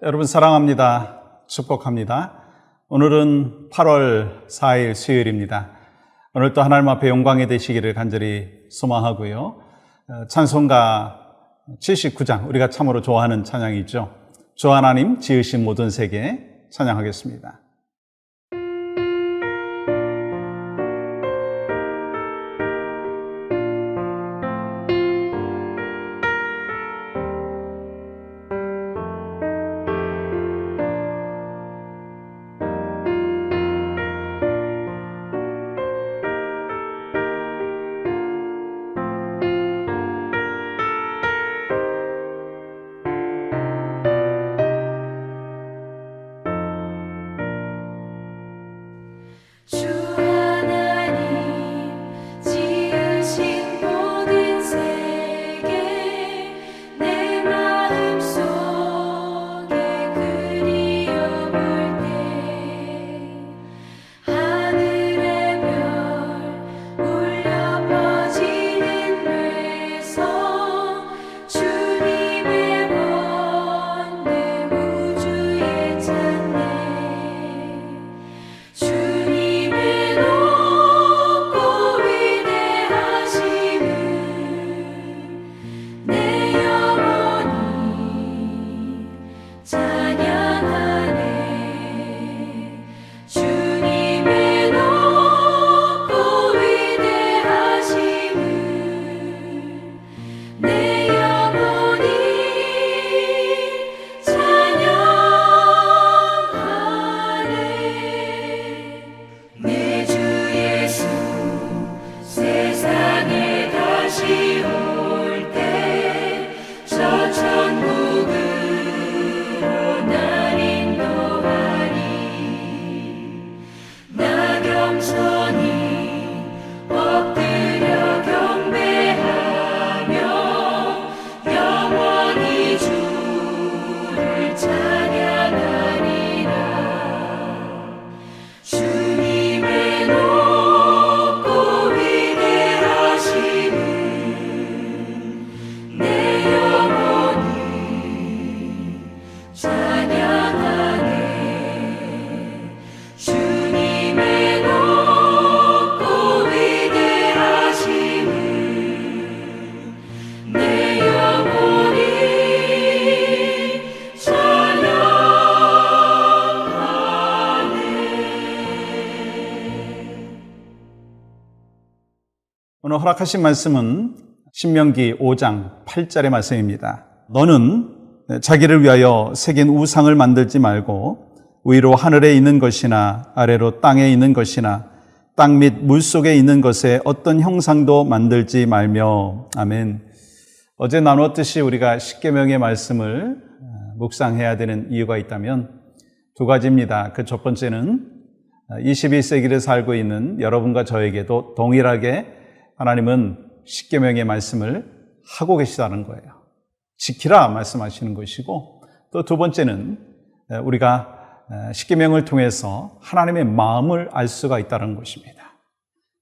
여러분 사랑합니다. 축복합니다. 오늘은 8월 4일 수요일입니다. 오늘 또 하나님 앞에 영광이 되시기를 간절히 소망하고요. 찬송가 79장, 우리가 참으로 좋아하는 찬양이 있죠. 주 하나님 지으신 모든 세계 찬양하겠습니다. 오늘 허락하신 말씀은 신명기 5장 8절의 말씀입니다. 너는 자기를 위하여 새긴 우상을 만들지 말고 위로 하늘에 있는 것이나 아래로 땅에 있는 것이나 땅 및 물속에 있는 것에 어떤 형상도 만들지 말며. 아멘. 어제 나누었듯이 우리가 십계명의 말씀을 묵상해야 되는 이유가 있다면 두 가지입니다. 그 첫 번째는 21세기를 살고 있는 여러분과 저에게도 동일하게 하나님은 십계명의 말씀을 하고 계시다는 거예요. 지키라 말씀하시는 것이고, 또 두 번째는 우리가 십계명을 통해서 하나님의 마음을 알 수가 있다는 것입니다.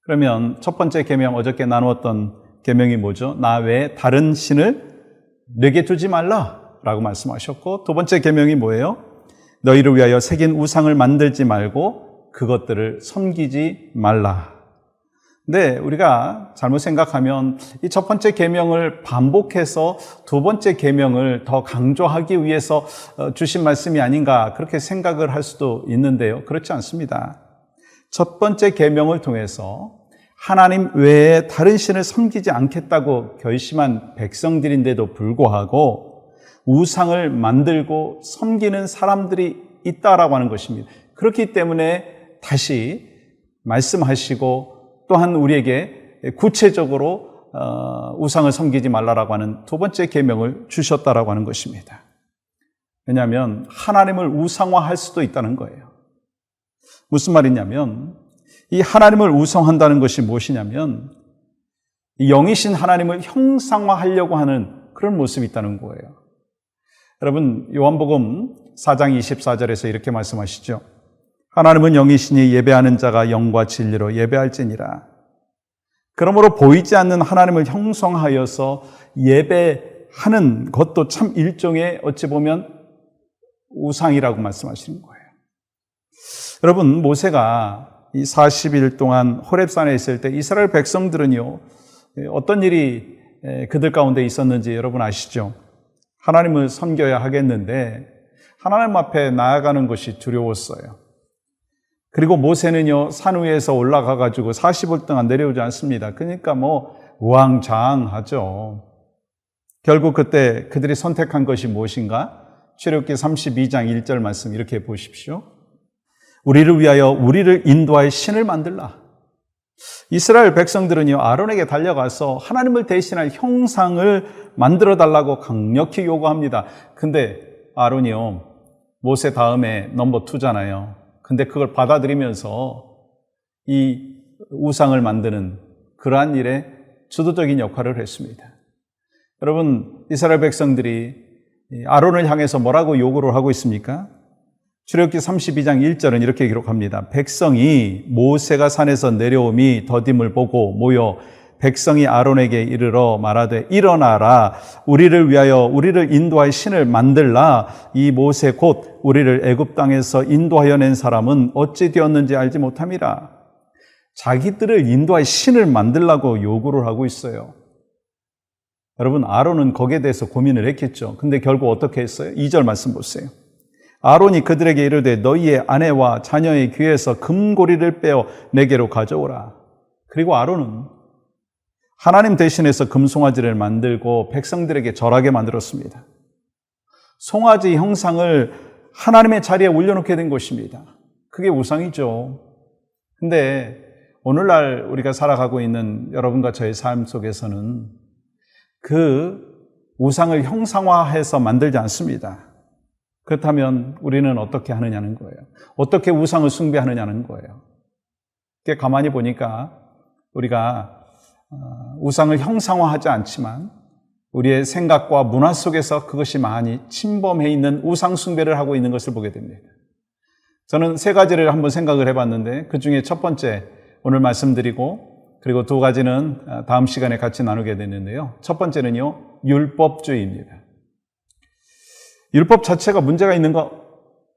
그러면 첫 번째 계명, 어저께 나누었던 계명이 뭐죠? 나 외에 다른 신을 내게 두지 말라라고 말씀하셨고, 두 번째 계명이 뭐예요? 너희를 위하여 새긴 우상을 만들지 말고 그것들을 섬기지 말라. 근데 우리가 잘못 생각하면 이 첫 번째 계명을 반복해서 두 번째 계명을 더 강조하기 위해서 주신 말씀이 아닌가 그렇게 생각을 할 수도 있는데요. 그렇지 않습니다. 첫 번째 계명을 통해서 하나님 외에 다른 신을 섬기지 않겠다고 결심한 백성들인데도 불구하고 우상을 만들고 섬기는 사람들이 있다라고 하는 것입니다. 그렇기 때문에 다시 말씀하시고 또한 우리에게 구체적으로 우상을 섬기지 말라라고 하는 두 번째 계명을 주셨다라고 하는 것입니다. 왜냐하면 하나님을 우상화할 수도 있다는 거예요. 무슨 말이냐면 이 하나님을 우상한다는 것이 무엇이냐면 영이신 하나님을 형상화하려고 하는 그런 모습이 있다는 거예요. 여러분 요한복음 4장 24절에서 이렇게 말씀하시죠. 하나님은 영이시니 예배하는 자가 영과 진리로 예배할지니라. 그러므로 보이지 않는 하나님을 형성하여서 예배하는 것도 참 일종의 어찌 보면 우상이라고 말씀하시는 거예요. 여러분, 모세가 이 40일 동안 호렙산에 있을 때 이스라엘 백성들은요, 어떤 일이 그들 가운데 있었는지 여러분 아시죠? 하나님을 섬겨야 하겠는데 하나님 앞에 나아가는 것이 두려웠어요. 그리고 모세는요, 산 위에서 올라가 가지고 40일 동안 내려오지 않습니다. 그러니까 우왕좌왕하죠. 결국 그때 그들이 선택한 것이 무엇인가? 출애굽기 32장 1절 말씀 이렇게 보십시오. 우리를 위하여 우리를 인도할 신을 만들라. 이스라엘 백성들은요, 아론에게 달려가서 하나님을 대신할 형상을 만들어 달라고 강력히 요구합니다. 근데 아론이요, 모세 다음에 넘버 2잖아요. 근데 그걸 받아들이면서 이 우상을 만드는 그러한 일에 주도적인 역할을 했습니다. 여러분, 이스라엘 백성들이 아론을 향해서 뭐라고 요구를 하고 있습니까? 출애굽기 32장 1절은 이렇게 기록합니다. 백성이 모세가 산에서 내려옴이 더딤을 보고 모여 백성이 아론에게 이르러 말하되 일어나라, 우리를 위하여 우리를 인도할 신을 만들라. 이 모세 곧 우리를 애굽 땅에서 인도하여 낸 사람은 어찌 되었는지 알지 못함이라. 자기들을 인도할 신을 만들라고 요구를 하고 있어요. 여러분, 아론은 거기에 대해서 고민을 했겠죠. 근데 결국 어떻게 했어요? 2절 말씀 보세요. 아론이 그들에게 이르되 너희의 아내와 자녀의 귀에서 금고리를 빼어 내게로 가져오라. 그리고 아론은 하나님 대신해서 금송아지를 만들고 백성들에게 절하게 만들었습니다. 송아지 형상을 하나님의 자리에 올려놓게 된 것입니다. 그게 우상이죠. 근데 오늘날 우리가 살아가고 있는 여러분과 저의 삶 속에서는 그 우상을 형상화해서 만들지 않습니다. 그렇다면 우리는 어떻게 하느냐는 거예요. 어떻게 우상을 숭배하느냐는 거예요. 가만히 보니까 우리가 우상을 형상화하지 않지만 우리의 생각과 문화 속에서 그것이 많이 침범해 있는 우상 숭배를 하고 있는 것을 보게 됩니다. 저는 3가지를 한번 생각을 해봤는데 그 중에 첫 번째 오늘 말씀드리고 그리고 2가지는 다음 시간에 같이 나누게 되는데요. 첫 번째는요, 율법주의입니다. 율법 자체가 문제가 있는 거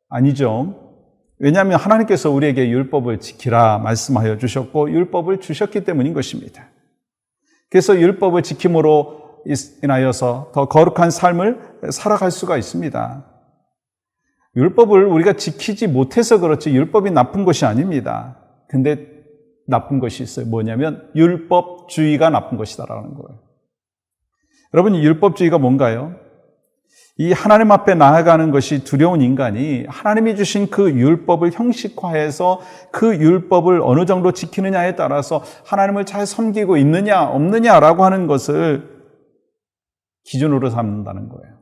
아니죠. 왜냐하면 하나님께서 우리에게 율법을 지키라 말씀하여 주셨고 율법을 주셨기 때문인 것입니다. 그래서 율법을 지킴으로 인하여서 더 거룩한 삶을 살아갈 수가 있습니다. 율법을 우리가 지키지 못해서 그렇지 율법이 나쁜 것이 아닙니다. 근데 나쁜 것이 있어요. 뭐냐면 율법주의가 나쁜 것이다라는 거예요. 여러분, 율법주의가 뭔가요? 이 하나님 앞에 나아가는 것이 두려운 인간이 하나님이 주신 그 율법을 형식화해서 그 율법을 어느 정도 지키느냐에 따라서 하나님을 잘 섬기고 있느냐 없느냐라고 하는 것을 기준으로 삼는다는 거예요.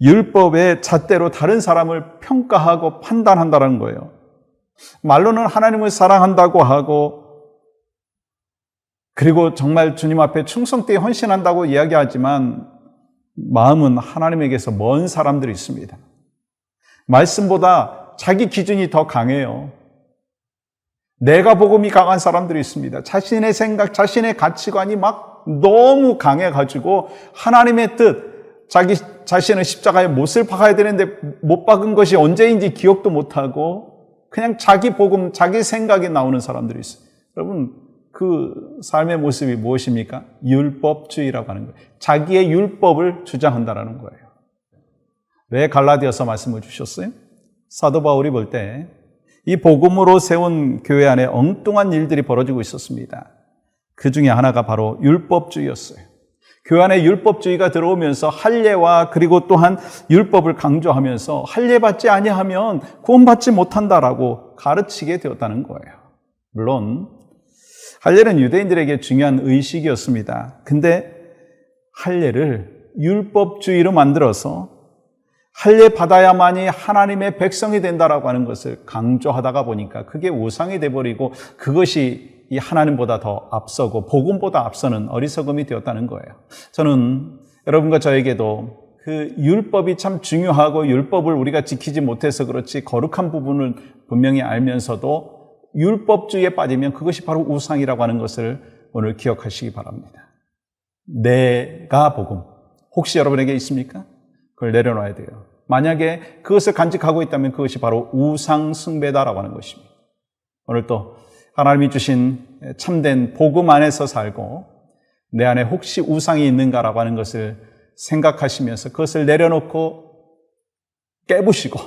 율법의 잣대로 다른 사람을 평가하고 판단한다는 거예요. 말로는 하나님을 사랑한다고 하고 그리고 정말 주님 앞에 충성되게 헌신한다고 이야기하지만 마음은 하나님에게서 먼 사람들이 있습니다. 말씀보다 자기 기준이 더 강해요. 내가 복음이 강한 사람들이 있습니다. 자신의 생각, 자신의 가치관이 막 너무 강해가지고 하나님의 뜻, 자기 자신은 십자가에 못을 박아야 되는데 못 박은 것이 언제인지 기억도 못하고 그냥 자기 복음, 자기 생각이 나오는 사람들이 있어요. 여러분, 그 삶의 모습이 무엇입니까? 율법주의라고 하는 거예요. 자기의 율법을 주장한다는 거예요. 왜 갈라디아서 말씀을 주셨어요? 사도 바울이 볼 때 이 복음으로 세운 교회 안에 엉뚱한 일들이 벌어지고 있었습니다. 그 중에 하나가 바로 율법주의였어요. 교회 안에 율법주의가 들어오면서 할례와 그리고 또한 율법을 강조하면서 할례 받지 아니하면 구원받지 못한다라고 가르치게 되었다는 거예요. 물론 할례는 유대인들에게 중요한 의식이었습니다. 근데 할례를 율법주의로 만들어서 할례 받아야만이 하나님의 백성이 된다라고 하는 것을 강조하다가 보니까 그게 우상이 돼버리고 그것이 이 하나님보다 더 앞서고 복음보다 앞서는 어리석음이 되었다는 거예요. 저는 여러분과 저에게도 그 율법이 참 중요하고 율법을 우리가 지키지 못해서 그렇지 거룩한 부분을 분명히 알면서도 율법주의에 빠지면 그것이 바로 우상이라고 하는 것을 오늘 기억하시기 바랍니다. 내가 복음 혹시 여러분에게 있습니까? 그걸 내려놔야 돼요. 만약에 그것을 간직하고 있다면 그것이 바로 우상 숭배다라고 하는 것입니다. 오늘 또 하나님이 주신 참된 복음 안에서 살고 내 안에 혹시 우상이 있는가라고 하는 것을 생각하시면서 그것을 내려놓고 깨부시고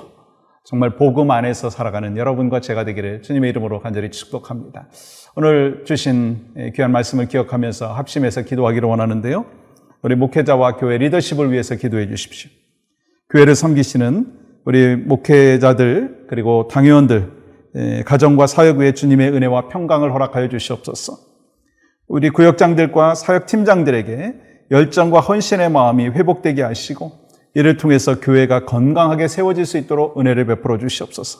정말 복음 안에서 살아가는 여러분과 제가 되기를 주님의 이름으로 간절히 축복합니다. 오늘 주신 귀한 말씀을 기억하면서 합심해서 기도하기를 원하는데요. 우리 목회자와 교회 리더십을 위해서 기도해 주십시오. 교회를 섬기시는 우리 목회자들 그리고 당회원들 가정과 사역 위에 주님의 은혜와 평강을 허락하여 주시옵소서. 우리 구역장들과 사역팀장들에게 열정과 헌신의 마음이 회복되게 하시고 이를 통해서 교회가 건강하게 세워질 수 있도록 은혜를 베풀어 주시옵소서.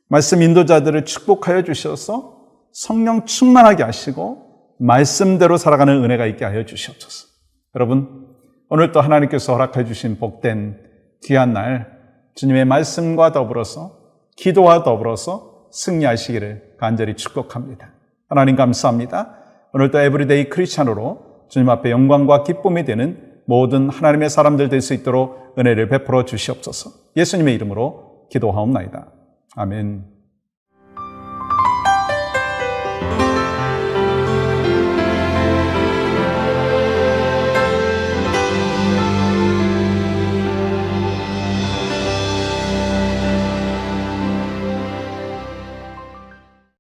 말씀 인도자들을 축복하여 주셔서 성령 충만하게 하시고 말씀대로 살아가는 은혜가 있게 하여 주시옵소서. 여러분, 오늘 또 하나님께서 허락해 주신 복된 귀한 날 주님의 말씀과 더불어서 기도와 더불어서 승리하시기를 간절히 축복합니다. 하나님 감사합니다. 오늘 또 에브리데이 크리스찬으로 주님 앞에 영광과 기쁨이 되는 모든 하나님의 사람들 될 수 있도록 은혜를 베풀어 주시옵소서. 예수님의 이름으로 기도하옵나이다. 아멘.